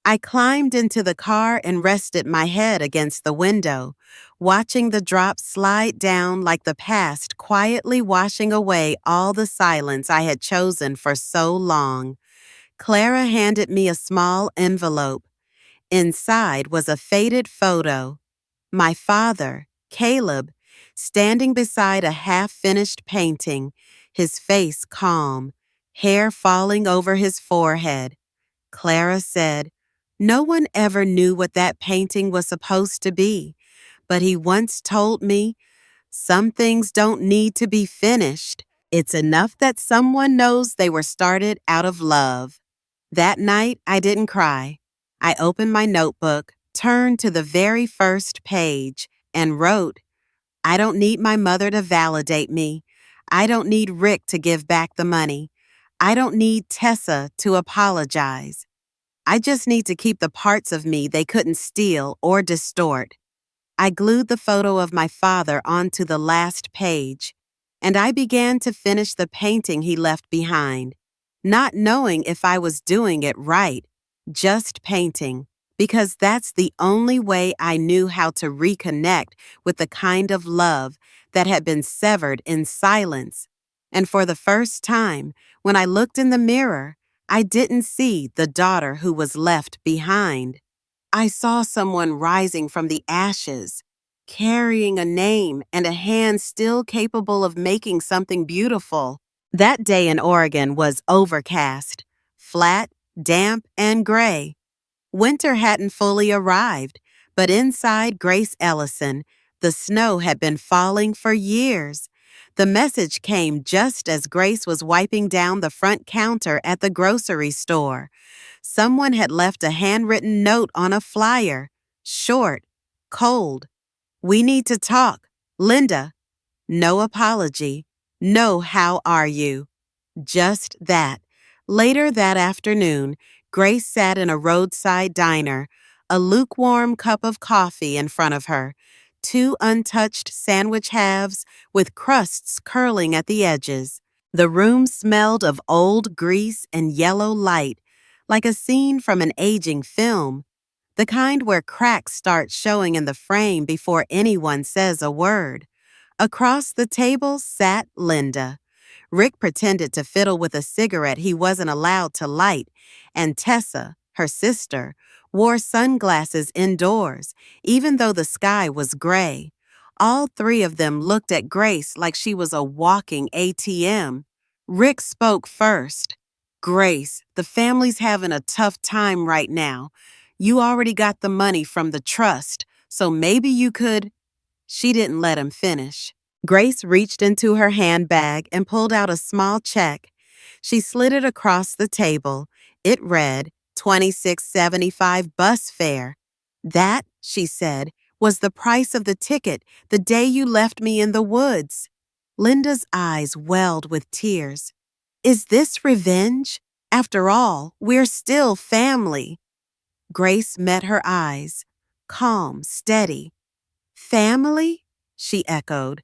I climbed into the car and rested my head against the window, watching the drops slide down like the past quietly washing away all the silence I had chosen for so long. Clara handed me a small envelope. Inside was a faded photo. My father, Caleb, standing beside a half-finished painting, his face calm, hair falling over his forehead. Clara said, "No one ever knew what that painting was supposed to be, but he once told me, some things don't need to be finished. It's enough that someone knows they were started out of love." That night, I didn't cry. I opened my notebook, turned to the very first page, and wrote, I don't need my mother to validate me. I don't need Rick to give back the money. I don't need Tessa to apologize. I just need to keep the parts of me they couldn't steal or distort. I glued the photo of my father onto the last page, and I began to finish the painting he left behind, not knowing if I was doing it right, just painting, because that's the only way I knew how to reconnect with the kind of love that had been severed in silence. And for the first time, when I looked in the mirror, I didn't see the daughter who was left behind. I saw someone rising from the ashes, carrying a name and a hand still capable of making something beautiful. That day in Oregon was overcast, flat, damp, and gray. Winter hadn't fully arrived, but inside Grace Ellison, the snow had been falling for years. The message came just as Grace was wiping down the front counter at the grocery store. Someone had left a handwritten note on a flyer. Short, cold. We need to talk. Linda. No apology. No how are you. Just that. Later that afternoon, Grace sat in a roadside diner, a lukewarm cup of coffee in front of her, two untouched sandwich halves with crusts curling at the edges. The room smelled of old grease and yellow light, like a scene from an aging film, the kind where cracks start showing in the frame before anyone says a word. Across the table sat Linda. Rick pretended to fiddle with a cigarette he wasn't allowed to light, and Tessa, her sister, wore sunglasses indoors, even though the sky was gray. All three of them looked at Grace like she was a walking ATM. Rick spoke first. Grace, the family's having a tough time right now. You already got the money from the trust, so maybe you could. She didn't let him finish. Grace reached into her handbag and pulled out a small check. She slid it across the table. It read, $26.75 bus fare. That, she said, was the price of the ticket the day you left me in the woods. Linda's eyes welled with tears. Is this revenge? After all, we're still family. Grace met her eyes, calm, steady. Family? She echoed.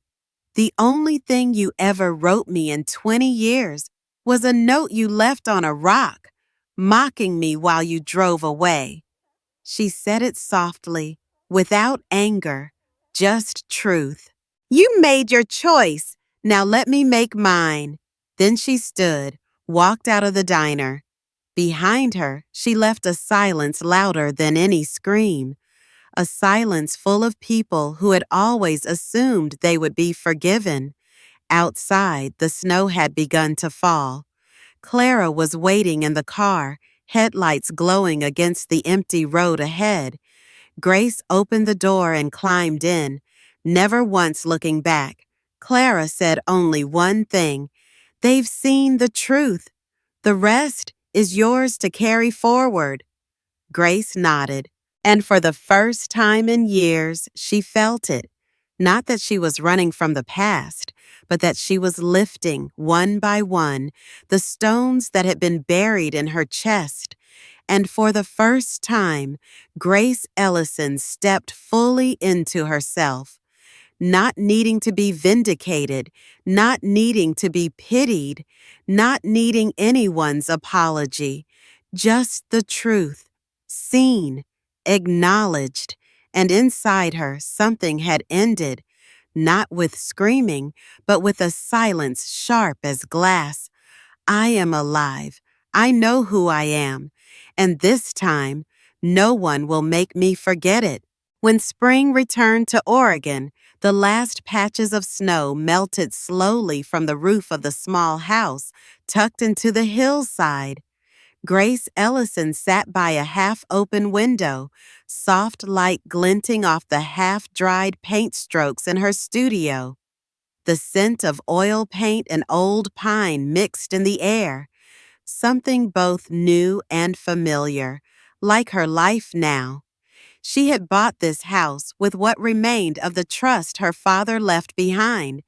The only thing you ever wrote me in 20 years was a note you left on a rock, mocking me while you drove away. She said it softly, without anger, just truth. You made your choice. Now let me make mine. Then she stood, walked out of the diner. Behind her, she left a silence louder than any scream, a silence full of people who had always assumed they would be forgiven. Outside, the snow had begun to fall. Clara was waiting in the car, headlights glowing against the empty road ahead. Grace opened the door and climbed in, never once looking back. Clara said only one thing: "They've seen the truth. The rest is yours to carry forward." Grace nodded, and for the first time in years, she felt it. Not that she was running from the past, but that she was lifting, one by one, the stones that had been buried in her chest. And for the first time, Grace Ellison stepped fully into herself, not needing to be vindicated, not needing to be pitied, not needing anyone's apology, just the truth, seen, acknowledged, and inside her something had ended, not with screaming, but with a silence sharp as glass. I am alive. I know who I am. And this time, no one will make me forget it. When spring returned to Oregon, the last patches of snow melted slowly from the roof of the small house tucked into the hillside. Grace Ellison sat by a half-open window, soft light glinting off the half-dried paint strokes in her studio. The scent of oil paint and old pine mixed in the air, something both new and familiar, like her life now. She had bought this house with what remained of the trust her father left behind,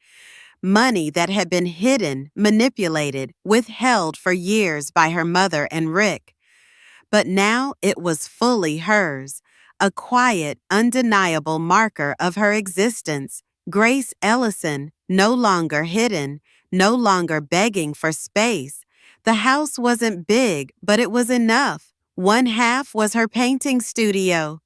money that had been hidden, manipulated, withheld for years by her mother and Rick. But now it was fully hers, a quiet, undeniable marker of her existence. Grace Ellison, no longer hidden, no longer begging for space. The house wasn't big, but it was enough. One half was her painting studio.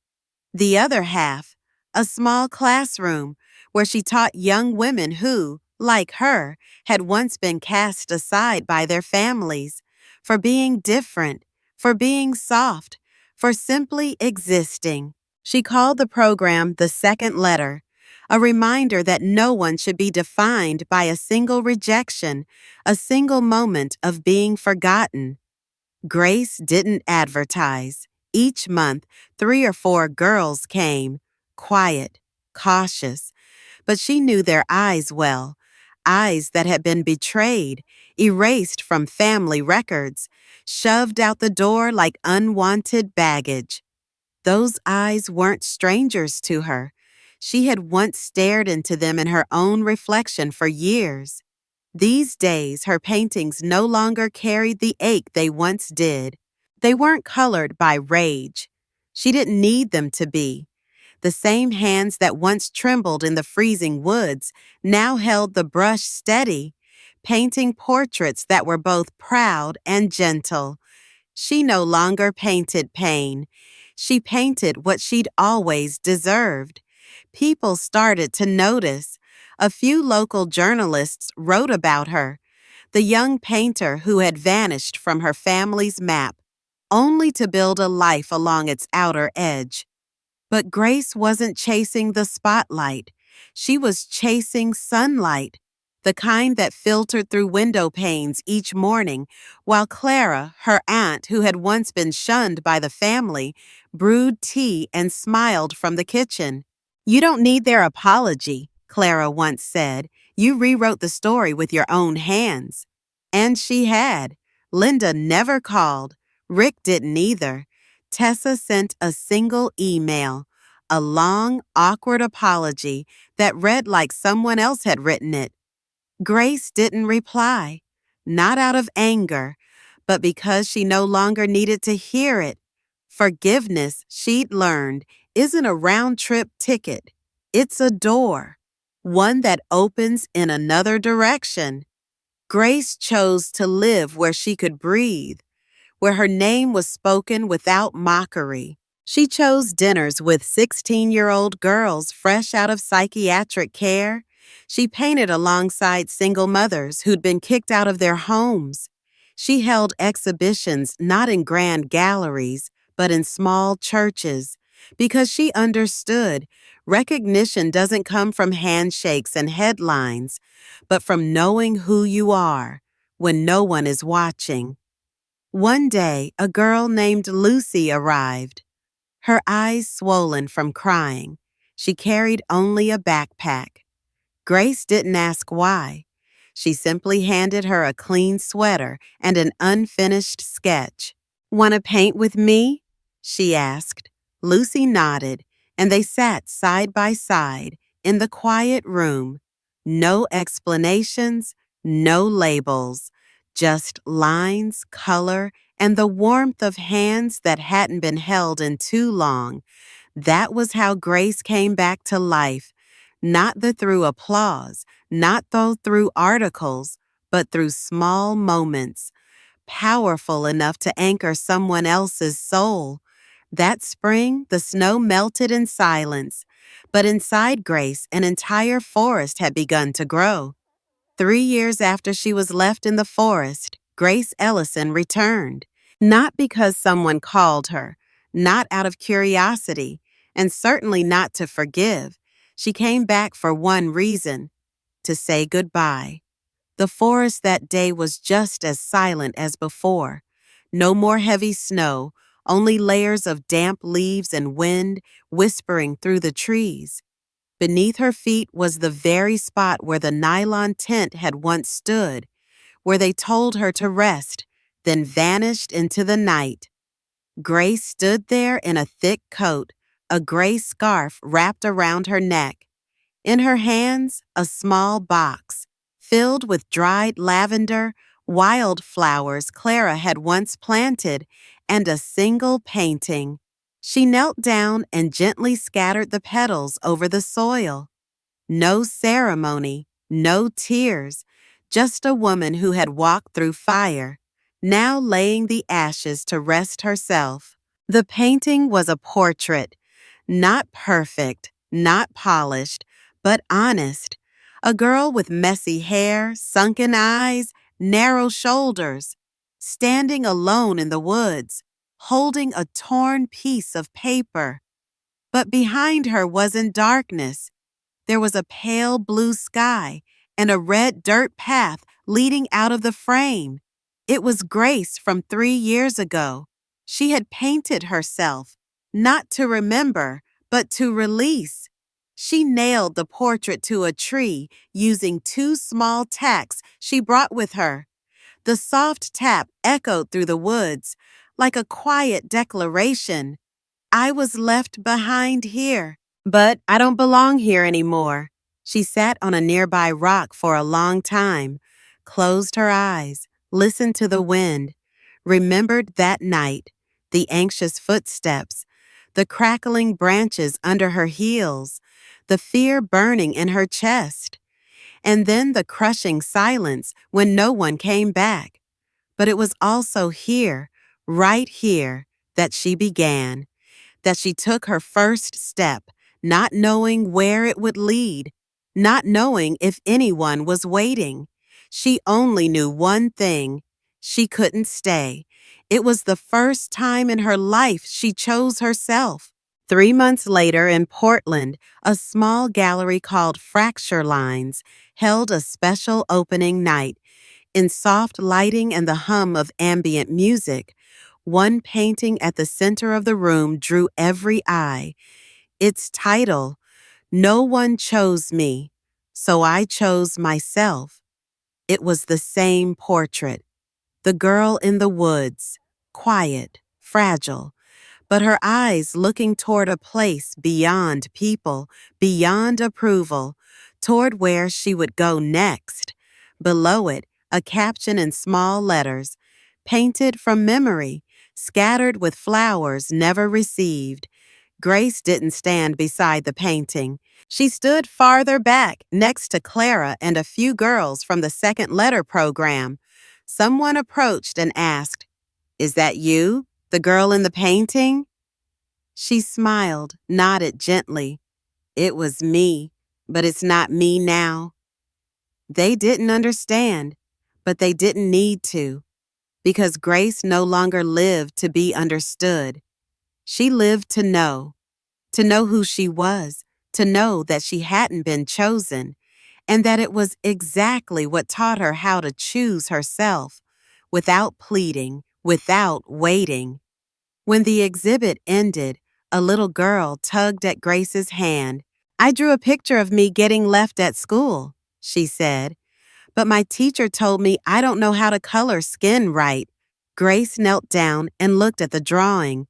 The other half, a small classroom where she taught young women who, like her, had once been cast aside by their families for being different, for being soft, for simply existing. She called the program The Second Letter, a reminder that no one should be defined by a single rejection, a single moment of being forgotten. Grace didn't advertise. Each month, 3 or 4 girls came, quiet, cautious, but she knew their eyes well, eyes that had been betrayed, erased from family records, shoved out the door like unwanted baggage. Those eyes weren't strangers to her. She had once stared into them in her own reflection for years. These days, her paintings no longer carried the ache they once did. They weren't colored by rage. She didn't need them to be. The same hands that once trembled in the freezing woods now held the brush steady, painting portraits that were both proud and gentle. She no longer painted pain. She painted what she'd always deserved. People started to notice. A few local journalists wrote about her, the young painter who had vanished from her family's map, only to build a life along its outer edge. But Grace wasn't chasing the spotlight. She was chasing sunlight, the kind that filtered through window panes each morning, while Clara, her aunt who had once been shunned by the family, brewed tea and smiled from the kitchen. "You don't need their apology," Clara once said. "You rewrote the story with your own hands." And she had. Linda never called. Rick didn't either. Tessa sent a single email, a long, awkward apology that read like someone else had written it. Grace didn't reply, not out of anger, but because she no longer needed to hear it. Forgiveness, she'd learned, isn't a round-trip ticket. It's a door, one that opens in another direction. Grace chose to live where she could breathe, where her name was spoken without mockery. She chose dinners with 16-year-old girls fresh out of psychiatric care, She painted alongside single mothers who'd been kicked out of their homes. She held exhibitions not in grand galleries, but in small churches, because she understood recognition doesn't come from handshakes and headlines, but from knowing who you are when no one is watching. One day, a girl named Lucy arrived, her eyes swollen from crying. She carried only a backpack. Grace didn't ask why. She simply handed her a clean sweater and an unfinished sketch. "Want to paint with me?" she asked. Lucy nodded, and they sat side by side in the quiet room. No explanations, no labels, just lines, color, and the warmth of hands that hadn't been held in too long. That was how Grace came back to life, not through applause, not though through articles, but through small moments, powerful enough to anchor someone else's soul. That spring, the snow melted in silence, but inside Grace, an entire forest had begun to grow. 3 years after she was left in the forest, Grace Ellison returned, not because someone called her, not out of curiosity, and certainly not to forgive. She came back for one reason: to say goodbye. The forest that day was just as silent as before. No more heavy snow, only layers of damp leaves and wind whispering through the trees. Beneath her feet was the very spot where the nylon tent had once stood, where they told her to rest, then vanished into the night. Grace stood there in a thick coat, a gray scarf wrapped around her neck. In her hands, a small box, filled with dried lavender, wildflowers Clara had once planted, and a single painting. She knelt down and gently scattered the petals over the soil. No ceremony, no tears, just a woman who had walked through fire, now laying the ashes to rest herself. The painting was a portrait, not perfect, not polished, but honest. A girl with messy hair, sunken eyes, narrow shoulders, standing alone in the woods, holding a torn piece of paper. But behind her wasn't darkness. There was a pale blue sky and a red dirt path leading out of the frame. It was Grace from 3 years ago. She had painted herself, not to remember, but to release. She nailed the portrait to a tree using two small tacks she brought with her. The soft tap echoed through the woods, like a quiet declaration. "I was left behind here, but I don't belong here anymore." She sat on a nearby rock for a long time, closed her eyes, listened to the wind, remembered that night, the anxious footsteps, the crackling branches under her heels, the fear burning in her chest, and then the crushing silence when no one came back. But it was also here, right here, that she began, that she took her first step, not knowing where it would lead, not knowing if anyone was waiting. She only knew one thing: she couldn't stay. It was the first time in her life she chose herself. 3 months later in Portland, a small gallery called Fracture Lines held a special opening night. In soft lighting and the hum of ambient music, one painting at the center of the room drew every eye. Its title, "No One Chose Me, So I Chose Myself." It was the same portrait. The girl in the woods, quiet, fragile, but her eyes looking toward a place beyond people, beyond approval, toward where she would go next. Below it, a caption in small letters, painted from memory, scattered with flowers never received. Grace didn't stand beside the painting. She stood farther back, next to Clara and a few girls from the second letter program. Someone approached and asked, "Is that you, the girl in the painting?" She smiled, nodded gently. "It was me. but it's not me now. They didn't understand, but they didn't need to, because Grace no longer lived to be understood. She lived to know who she was, to know that she hadn't been chosen, and that it was exactly what taught her how to choose herself, without pleading, without waiting. When the exhibit ended, a little girl tugged at Grace's hand. "I drew a picture of me getting left at school," she said, "but my teacher told me I don't know how to color skin right." Grace knelt down and looked at the drawing.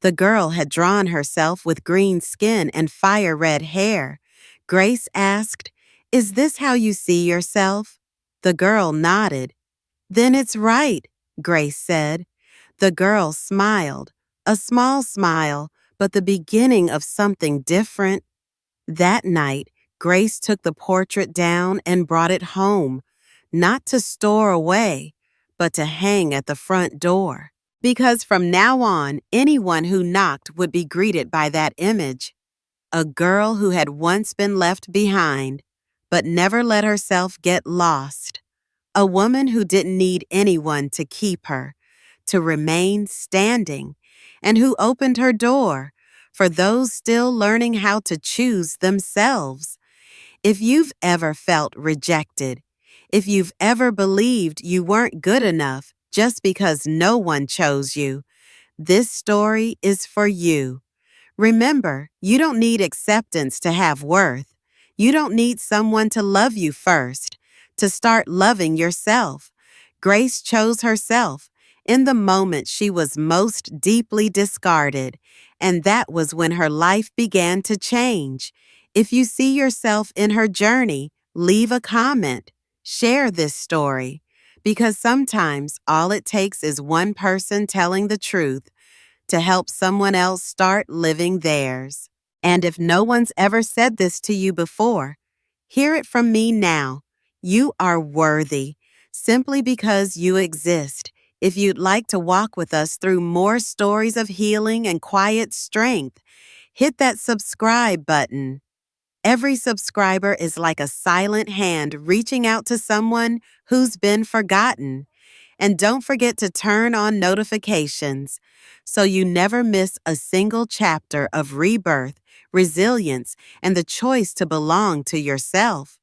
The girl had drawn herself with green skin and fire-red hair. Grace asked, "Is this how you see yourself?" The girl nodded. "Then it's right," Grace said. The girl smiled, a small smile, but the beginning of something different. That night, Grace took the portrait down and brought it home, not to store away, but to hang at the front door. Because from now on, anyone who knocked would be greeted by that image. A girl who had once been left behind, but never let herself get lost. A woman who didn't need anyone to keep her, to remain standing, and who opened her door for those still learning how to choose themselves. If you've ever felt rejected, if you've ever believed you weren't good enough just because no one chose you, this story is for you. Remember, you don't need acceptance to have worth. You don't need someone to love you first, to start loving yourself. Grace chose herself in the moment she was most deeply discarded, and that was when her life began to change. If you see yourself in her journey, leave a comment. Share this story, because sometimes all it takes is one person telling the truth to help someone else start living theirs. And if no one's ever said this to you before, hear it from me now. You are worthy, simply because you exist. If you'd like to walk with us through more stories of healing and quiet strength, hit that subscribe button. Every subscriber is like a silent hand reaching out to someone who's been forgotten. And don't forget to turn on notifications so you never miss a single chapter of rebirth, resilience, and the choice to belong to yourself.